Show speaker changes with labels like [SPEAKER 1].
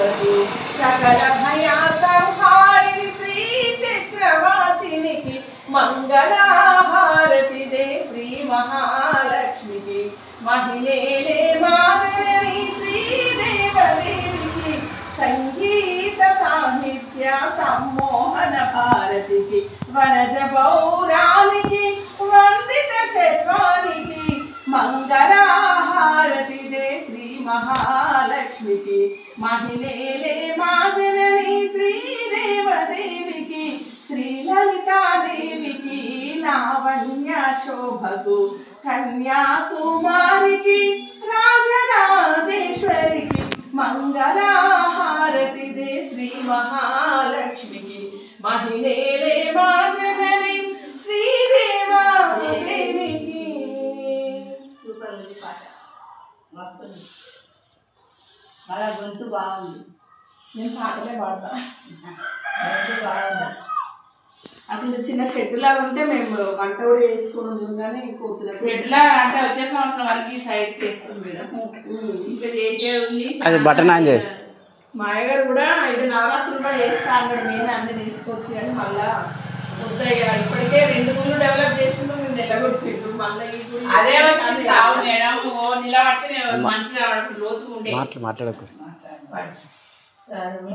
[SPEAKER 1] శోభకు సకల భయా సంహారిణి శ్రీ చక్రవాసినికి మంగళహారతి దే శ్రీ మహాలక్ష్మికి మహిళే మాధవి శ్రీదేవదేవికి సంగీత సాహిత్య సమ్మోహన భారతికి వనజ పౌరానికి వందిత శర్వానికి మంగళహారతి దే శ్రీ మహాలక్ష్మికి మహిళే మాధవి శ్రీదేవదేవికి శ్రీ లలితాదేవికి లావణ్య శోభకు కన్యాకుమారికి రాజరాజేశ్వరికి మంగళహారతి దే శ్రీ మహాలక్ష్మికి మహిళే మా జనని శ్రీదేవదేవికి.
[SPEAKER 2] సూపర్ ఉంది పాట, వస్తుంది బాగా, గొంతు బాగుంది.
[SPEAKER 1] నేను పాటలే పాడతా.
[SPEAKER 2] గొంతు బాగుంది.
[SPEAKER 1] అసలు చిన్న షెడ్లా ఉంటే మేము వంట కూడా వేసుకొని ఉన్నాం కానీ కోతుల
[SPEAKER 3] షెడ్లా అంటే వచ్చే సంవత్సరం వరకు సైడ్ చేస్తాం మేడం. ఇంకా చేసే ఉంది.
[SPEAKER 4] అది బటన్ ఆన్ చేసి
[SPEAKER 1] మా అయ్యగారు కూడా ఇది నవరాత్రులు కూడా చేస్తా అన్నాడు. నేను అన్ని తీసుకొచ్చి కానీ మళ్ళా వద్దయ్యా ఇప్పటికే 2 గుళ్ళు డెవలప్ చేసిండు, మేము నిలగొట్టిండు. మళ్ళీ
[SPEAKER 3] అదే వచ్చి సాగు మేడం. నిలబడితే మంచిగా లోతు ఉండే
[SPEAKER 4] మాట్లాడకు.
[SPEAKER 1] సర్వ